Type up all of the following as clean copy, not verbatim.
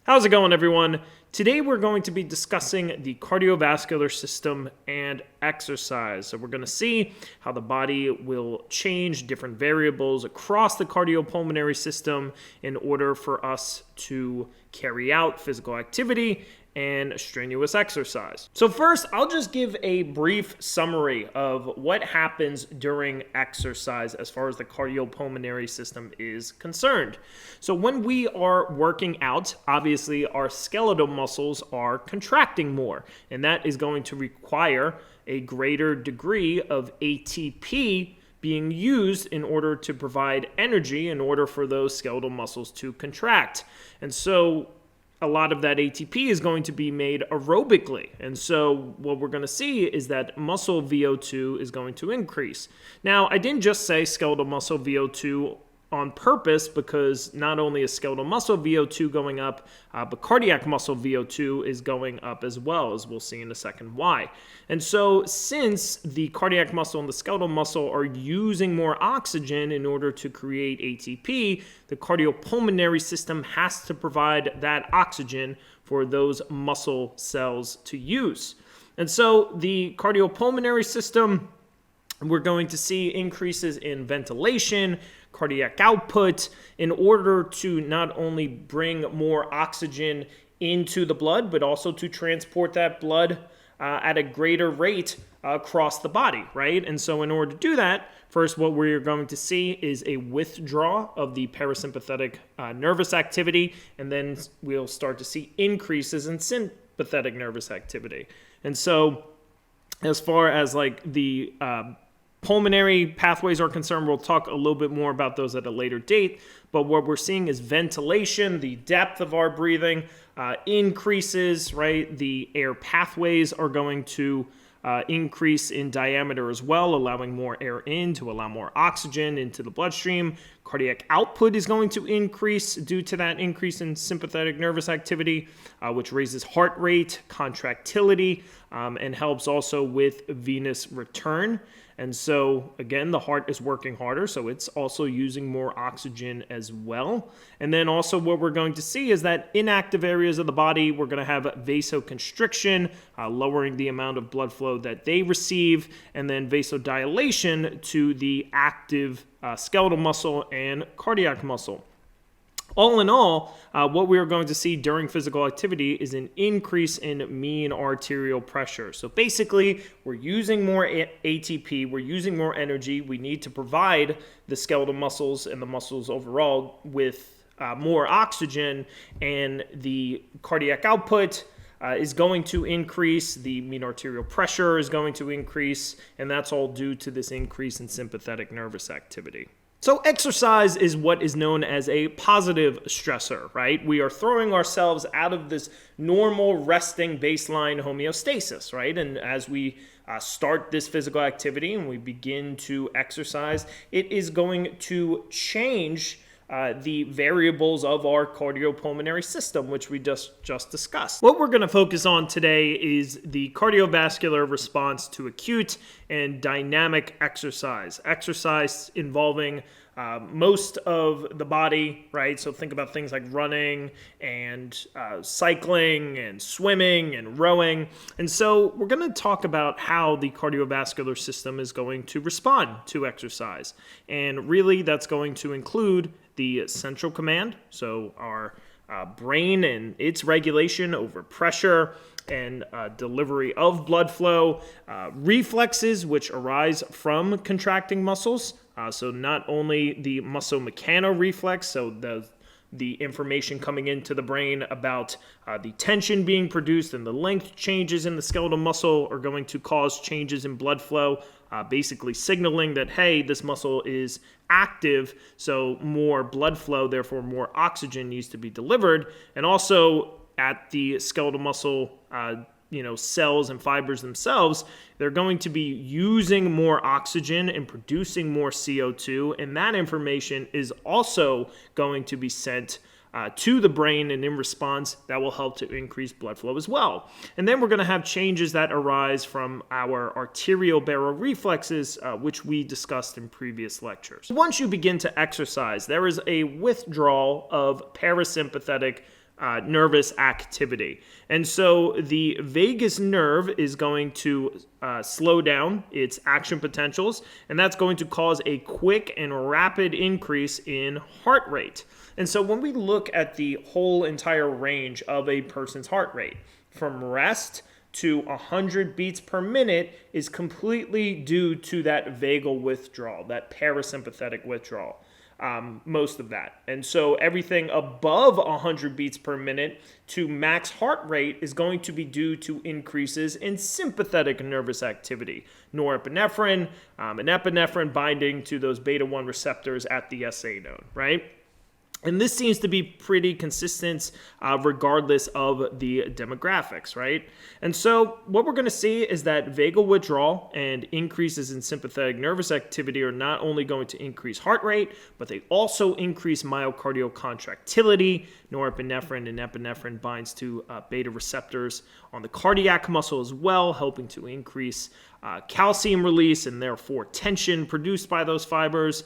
How's it going, everyone? Today we're going to be discussing the cardiovascular system and exercise. So we're going to see how the body will change different variables across the cardiopulmonary system in order for us to carry out physical activity and strenuous exercise. So first, I'll just give a brief summary of what happens during exercise as far as the cardiopulmonary system is concerned. So when we are working out, obviously our skeletal muscles are contracting more, and that is going to require a greater degree of ATP being used in order to provide energy in order for those skeletal muscles to contract. And so a lot of that ATP is going to be made aerobically. And so what we're going to see is that muscle VO2 is going to increase. Now, I didn't just say skeletal muscle VO2 on purpose, because not only is skeletal muscle VO2 going up, but cardiac muscle VO2 is going up as well, as we'll see in a second why. And so since the cardiac muscle and the skeletal muscle are using more oxygen in order to create ATP, the cardiopulmonary system has to provide that oxygen for those muscle cells to use. And so the cardiopulmonary system, we're going to see increases in ventilation, cardiac output, in order to not only bring more oxygen into the blood, but also to transport that blood at a greater rate across the body, right? And so in order to do that, first what we're going to see is a withdrawal of the parasympathetic nervous activity, and then we'll start to see increases in sympathetic nervous activity. And so as far as like the pulmonary pathways are concerned, we'll talk a little bit more about those at a later date, but what we're seeing is ventilation, the depth of our breathing increases, right? The air pathways are going to increase in diameter as well, allowing more air in to allow more oxygen into the bloodstream. Cardiac output is going to increase due to that increase in sympathetic nervous activity, which raises heart rate, contractility, and helps also with venous return. And so, again, the heart is working harder, so it's also using more oxygen as well. And then also what we're going to see is that inactive areas of the body, we're going to have vasoconstriction, lowering the amount of blood flow that they receive, and then vasodilation to the active skeletal muscle and cardiac muscle. All in all, what we are going to see during physical activity is an increase in mean arterial pressure. So basically, we're using more ATP, we're using more energy. We need to provide the skeletal muscles and the muscles overall with more oxygen, and the cardiac output is going to increase, the mean arterial pressure is going to increase, and that's all due to this increase in sympathetic nervous activity. So exercise is what is known as a positive stressor, right? We are throwing ourselves out of this normal resting baseline homeostasis, right? And as we start this physical activity and we begin to exercise, it is going to change the variables of our cardiopulmonary system, which we just discussed. What we're going to focus on today is the cardiovascular response to acute and dynamic exercise. Exercise involving most of the body, right? So think about things like running and cycling and swimming and rowing. And so we're going to talk about how the cardiovascular system is going to respond to exercise. And really that's going to include the central command, so our brain and its regulation over pressure and delivery of blood flow, reflexes which arise from contracting muscles, so not only the muscle mechanoreflex, so the information coming into the brain about the tension being produced and the length changes in the skeletal muscle are going to cause changes in blood flow, basically signaling that, hey, this muscle is active, so more blood flow, therefore more oxygen needs to be delivered. And also at the skeletal muscle cells and fibers themselves, they're going to be using more oxygen and producing more CO2, and that information is also going to be sent to the brain, and in response, that will help to increase blood flow as well. And then we're going to have changes that arise from our arterial baroreflexes, which we discussed in previous lectures. Once you begin to exercise, there is a withdrawal of parasympathetic nervous activity. And so the vagus nerve is going to slow down its action potentials, and that's going to cause a quick and rapid increase in heart rate. And so when we look at the whole entire range of a person's heart rate, from rest to 100 beats per minute is completely due to that vagal withdrawal, that parasympathetic withdrawal. Most of that. And so everything above 100 beats per minute to max heart rate is going to be due to increases in sympathetic nervous activity, norepinephrine and epinephrine binding to those beta-1 receptors at the SA node, right? And this seems to be pretty consistent regardless of the demographics, right? And so what we're going to see is that vagal withdrawal and increases in sympathetic nervous activity are not only going to increase heart rate, but they also increase myocardial contractility. Norepinephrine and epinephrine binds to beta receptors on the cardiac muscle as well, helping to increase calcium release and therefore tension produced by those fibers.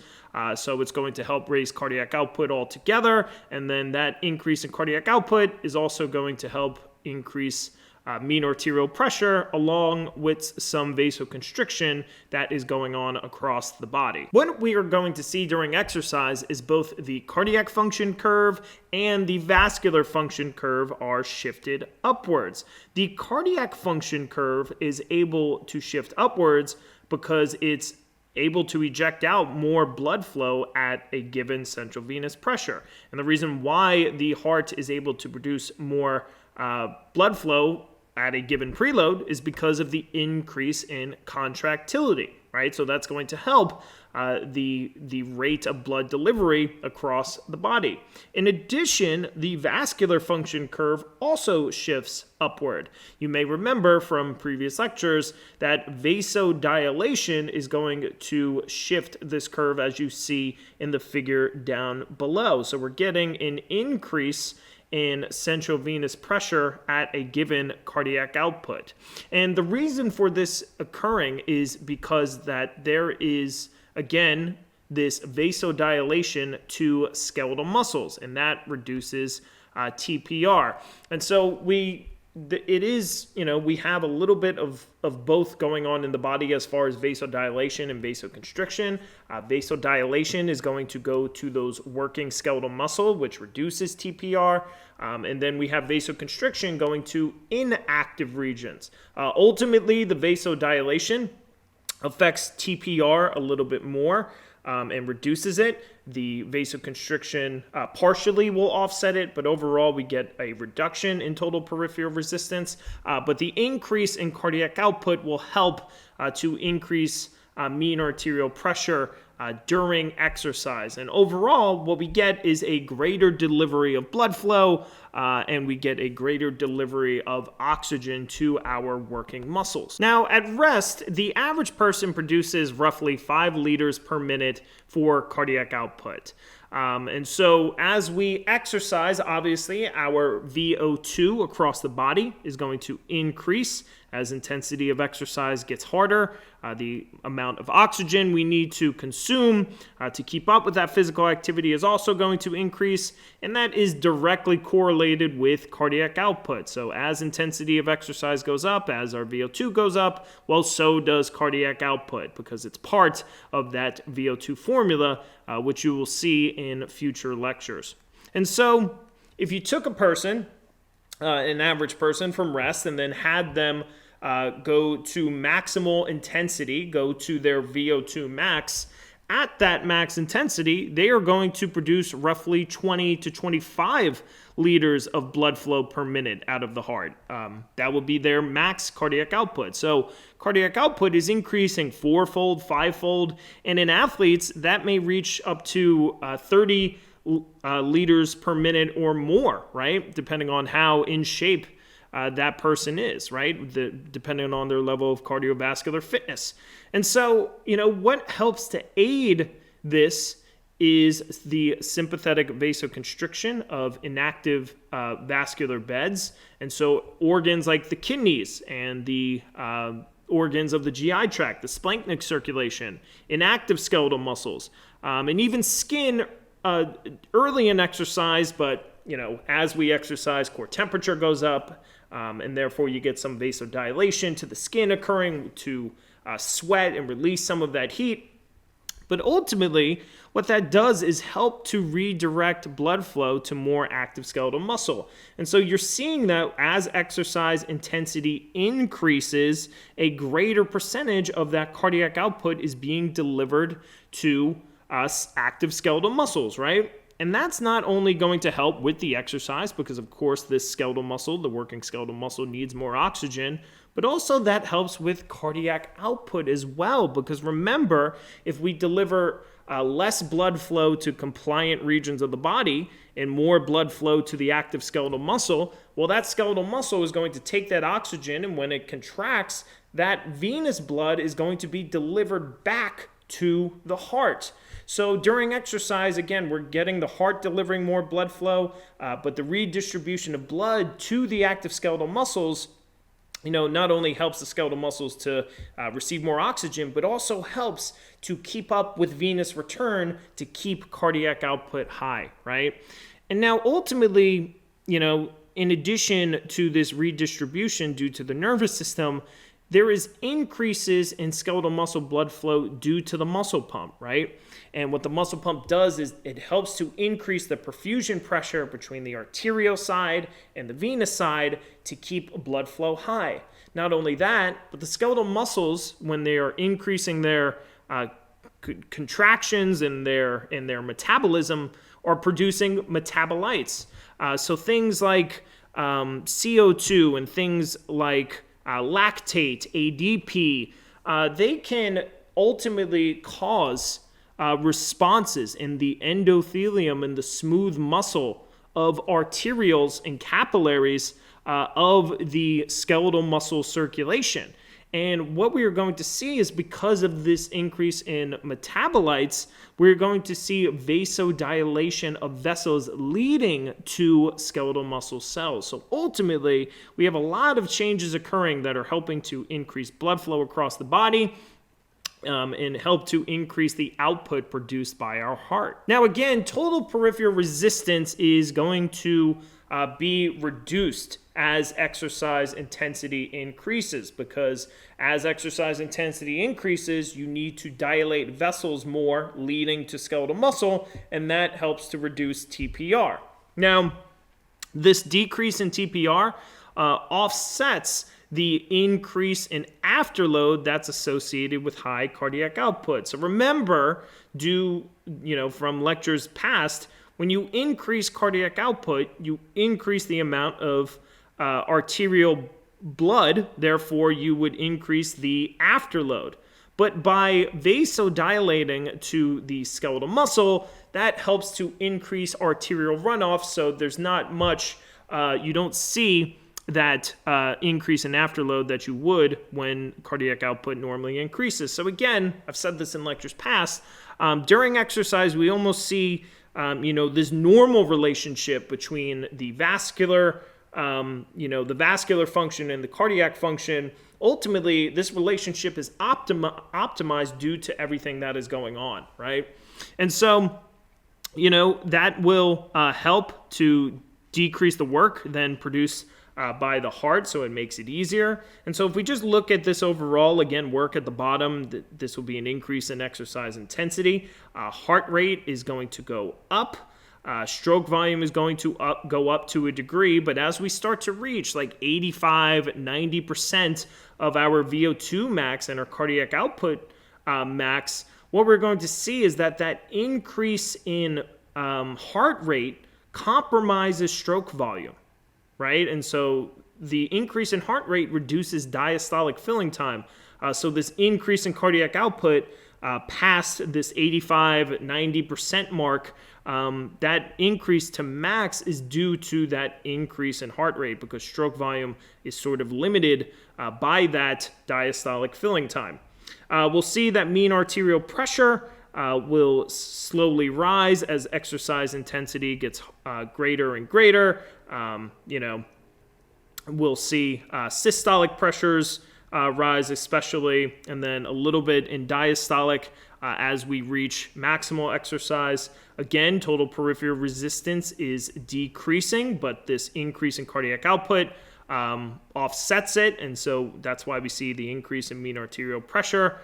So it's going to help raise cardiac output altogether. And then that increase in cardiac output is also going to help increase mean arterial pressure along with some vasoconstriction that is going on across the body. What we are going to see during exercise is both the cardiac function curve and the vascular function curve are shifted upwards. The cardiac function curve is able to shift upwards because it's able to eject out more blood flow at a given central venous pressure. And the reason why the heart is able to produce more blood flow at a given preload is because of the increase in contractility, right? So that's going to help the rate of blood delivery across the body. In addition, the vascular function curve also shifts upward. You may remember from previous lectures that vasodilation is going to shift this curve as you see in the figure down below. So we're getting an increase in central venous pressure at a given cardiac output. And the reason for this occurring is because that there is, again, this vasodilation to skeletal muscles, and that reduces TPR. And so we have a little bit of both going on in the body as far as vasodilation and vasoconstriction. Vasodilation is going to go to those working skeletal muscle, which reduces TPR. And then we have vasoconstriction going to inactive regions. Ultimately, the vasodilation affects TPR a little bit more and reduces it. The vasoconstriction partially will offset it, but overall we get a reduction in total peripheral resistance. But the increase in cardiac output will help to increase mean arterial pressure during exercise. And overall, what we get is a greater delivery of blood flow, and we get a greater delivery of oxygen to our working muscles. Now, at rest, the average person produces roughly 5 liters per minute for cardiac output. And so as we exercise, obviously, our VO2 across the body is going to increase as intensity of exercise gets harder. The amount of oxygen we need to consume to keep up with that physical activity is also going to increase, and that is directly correlated with cardiac output. So as intensity of exercise goes up, as our VO2 goes up, well, so does cardiac output, because it's part of that VO2 formula, which you will see in future lectures. And so if you took a person, an average person from rest, and then had them go to maximal intensity, go to their VO2 max, at that max intensity, they are going to produce roughly 20 to 25 liters of blood flow per minute out of the heart. That will be their max cardiac output. So cardiac output is increasing 4-fold, 5-fold, and in athletes, that may reach up to 30 liters per minute or more, right? Depending on how in shape that person is, right? Depending on their level of cardiovascular fitness. And so, what helps to aid this is the sympathetic vasoconstriction of inactive vascular beds. And so organs like the kidneys and the organs of the GI tract, the splanchnic circulation, inactive skeletal muscles, and even skin early in exercise, but as we exercise, core temperature goes up, and therefore you get some vasodilation to the skin occurring to sweat and release some of that heat. But ultimately, what that does is help to redirect blood flow to more active skeletal muscle. And so you're seeing that as exercise intensity increases, a greater percentage of that cardiac output is being delivered to active skeletal muscles, right? And that's not only going to help with the exercise, because of course this skeletal muscle, the working skeletal muscle, needs more oxygen, but also that helps with cardiac output as well. Because remember, if we deliver less blood flow to compliant regions of the body and more blood flow to the active skeletal muscle, well, that skeletal muscle is going to take that oxygen, and when it contracts, that venous blood is going to be delivered back to the heart. So during exercise, again, we're getting the heart delivering more blood flow, but the redistribution of blood to the active skeletal muscles, not only helps the skeletal muscles to receive more oxygen, but also helps to keep up with venous return to keep cardiac output high, right? And now ultimately, in addition to this redistribution due to the nervous system, there is increases in skeletal muscle blood flow due to the muscle pump, right? And what the muscle pump does is it helps to increase the perfusion pressure between the arterial side and the venous side to keep blood flow high. Not only that, but the skeletal muscles, when they are increasing their contractions and their metabolism, are producing metabolites. So things like CO2 and things like lactate, ADP, they can ultimately cause responses in the endothelium and the smooth muscle of arterioles and capillaries of the skeletal muscle circulation. And what we are going to see is, because of this increase in metabolites, we're going to see vasodilation of vessels leading to skeletal muscle cells. So ultimately, we have a lot of changes occurring that are helping to increase blood flow across the body and help to increase the output produced by our heart. Now again, total peripheral resistance is going to be reduced as exercise intensity increases, because as exercise intensity increases, you need to dilate vessels more, leading to skeletal muscle, and that helps to reduce TPR. Now, this decrease in TPR offsets the increase in afterload that's associated with high cardiac output. So remember, from lectures past, when you increase cardiac output, you increase the amount of arterial blood, therefore you would increase the afterload. But by vasodilating to the skeletal muscle, that helps to increase arterial runoff, so there's not much, you don't see that increase in afterload that you would when cardiac output normally increases. So again, I've said this in lectures past, during exercise we almost see this normal relationship between the vascular function and the cardiac function. Ultimately, this relationship is optimized due to everything that is going on, right? And so, that will help to decrease the work then produced by the heart, so it makes it easier. And so if we just look at this overall, again, work at the bottom, this will be an increase in exercise intensity. Heart rate is going to go up. Stroke volume is going to go up to a degree, but as we start to reach like 85, 90% of our VO2 max and our cardiac output max, what we're going to see is that increase in heart rate compromises stroke volume, right? And so the increase in heart rate reduces diastolic filling time. So this increase in cardiac output past this 85, 90% mark, that increase to max is due to that increase in heart rate, because stroke volume is sort of limited by that diastolic filling time. We'll see that mean arterial pressure will slowly rise as exercise intensity gets greater and greater. We'll see systolic pressures rise especially, and then a little bit in diastolic as we reach maximal exercise. Again, total peripheral resistance is decreasing, but this increase in cardiac output offsets it, and so that's why we see the increase in mean arterial pressure.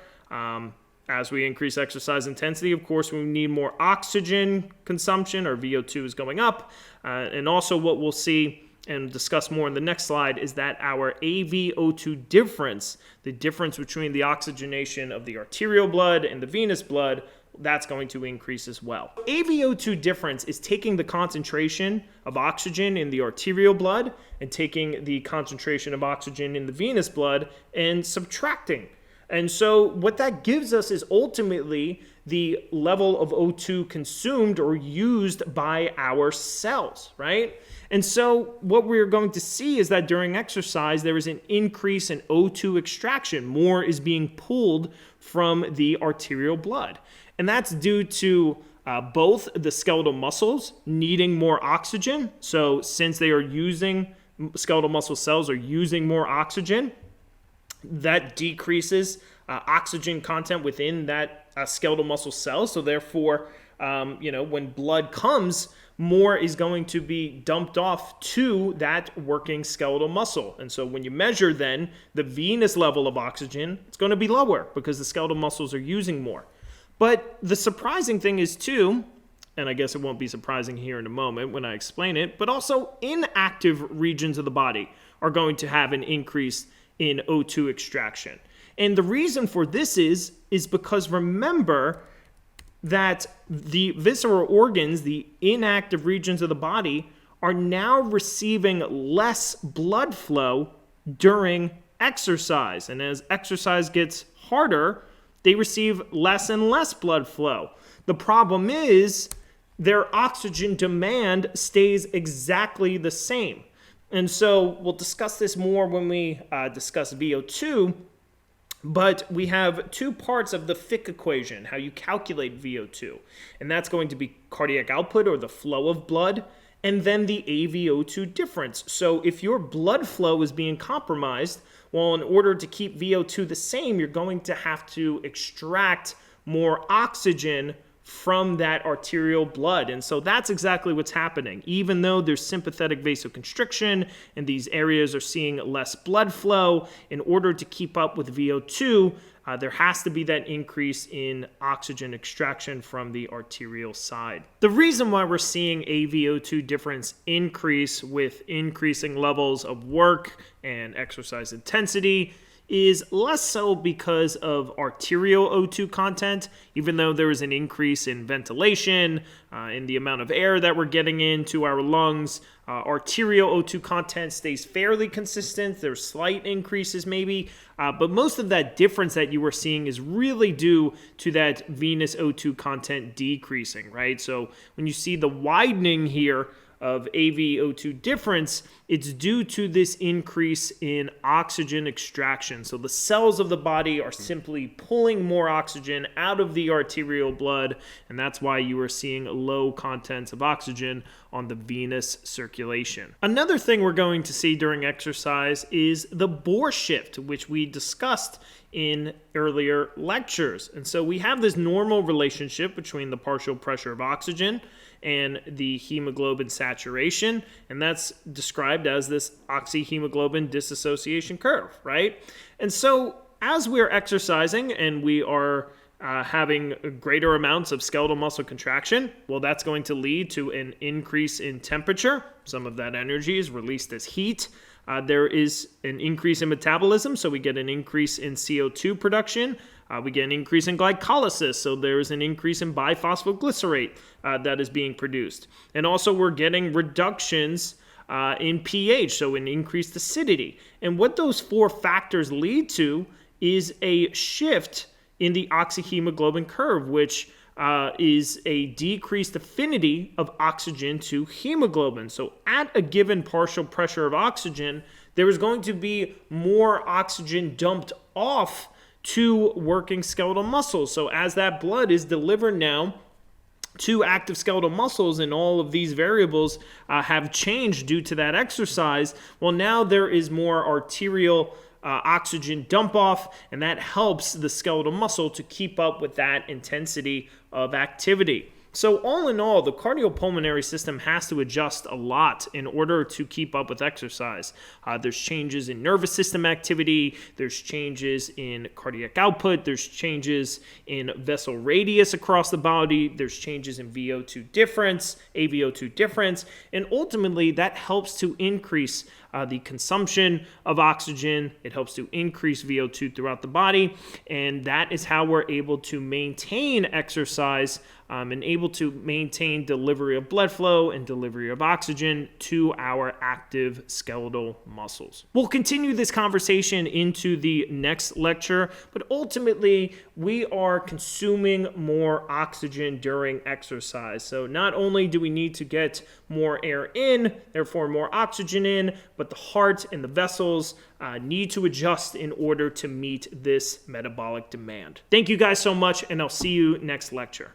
As we increase exercise intensity, of course, we need more oxygen consumption. Our VO2 is going up. And also what we'll see and discuss more in the next slide is that our AVO2 difference, the difference between the oxygenation of the arterial blood and the venous blood, that's going to increase as well. AVO2 difference is taking the concentration of oxygen in the arterial blood and taking the concentration of oxygen in the venous blood and subtracting. And so what that gives us is ultimately the level of O2 consumed or used by our cells, right? And so what we're going to see is that during exercise, there is an increase in O2 extraction. More is being pulled from the arterial blood. And that's due to both the skeletal muscles needing more oxygen. So since they are using, skeletal muscle cells are using more oxygen, that decreases oxygen content within that skeletal muscle cell. So therefore, when blood comes, more is going to be dumped off to that working skeletal muscle. And so when you measure then the venous level of oxygen, it's going to be lower because the skeletal muscles are using more. But the surprising thing is too, and I guess it won't be surprising here in a moment when I explain it, but also inactive regions of the body are going to have an increase in O2 extraction. And the reason for this is because remember that the visceral organs, the inactive regions of the body, are now receiving less blood flow during exercise. And as exercise gets harder, they receive less and less blood flow. The problem is their oxygen demand stays exactly the same. And so we'll discuss this more when we discuss VO2, but we have two parts of the Fick equation, how you calculate VO2. And that's going to be cardiac output, or the flow of blood, and then the AVO2 difference. So if your blood flow is being compromised, well, in order to keep VO2 the same, you're going to have to extract more oxygen from that arterial blood. And so that's exactly what's happening. Even though there's sympathetic vasoconstriction and these areas are seeing less blood flow, in order to keep up with VO2, there has to be that increase in oxygen extraction from the arterial side. The reason why we're seeing AVO2 difference increase with increasing levels of work and exercise intensity is less so because of arterial O2 content, even though there is an increase in ventilation, in the amount of air that we're getting into our lungs. Arterial O2 content stays fairly consistent. There's slight increases maybe, but most of that difference that you were seeing is really due to that venous O2 content decreasing, right? So when you see the widening here of AVO2 difference, it's due to this increase in oxygen extraction. So the cells of the body are simply pulling more oxygen out of the arterial blood, and that's why you are seeing low contents of oxygen on the venous circulation. Another thing we're going to see during exercise is the Bohr shift, which we discussed in earlier lectures. And so we have this normal relationship between the partial pressure of oxygen and the hemoglobin saturation, and that's described as this oxyhemoglobin dissociation curve, right? And so as we're exercising and we are having greater amounts of skeletal muscle contraction, well, that's going to lead to an increase in temperature. Some of that energy is released as heat. There is an increase in metabolism, so we get an increase in CO2 production. We get an increase in glycolysis, so there is an increase in biphosphoglycerate that is being produced. And also we're getting reductions in pH, so an increased acidity. And what those four factors lead to is a shift in the oxyhemoglobin curve, which is a decreased affinity of oxygen to hemoglobin. So at a given partial pressure of oxygen, there is going to be more oxygen dumped off to working skeletal muscles. So as that blood is delivered now to active skeletal muscles, and all of these variables have changed due to that exercise, well, now there is more arterial oxygen dump off, and that helps the skeletal muscle to keep up with that intensity of activity. So all in all, the cardiopulmonary system has to adjust a lot in order to keep up with exercise. There's changes in nervous system activity, there's changes in cardiac output, there's changes in vessel radius across the body, there's changes in VO2 difference, AVO2 difference, and ultimately that helps to increase the consumption of oxygen. It helps to increase VO2 throughout the body, and that is how we're able to maintain exercise and able to maintain delivery of blood flow and delivery of oxygen to our active skeletal muscles. We'll continue this conversation into the next lecture, but ultimately we are consuming more oxygen during exercise. So not only do we need to get more air in, therefore more oxygen in, but the heart and the vessels need to adjust in order to meet this metabolic demand. Thank you guys so much, and I'll see you next lecture.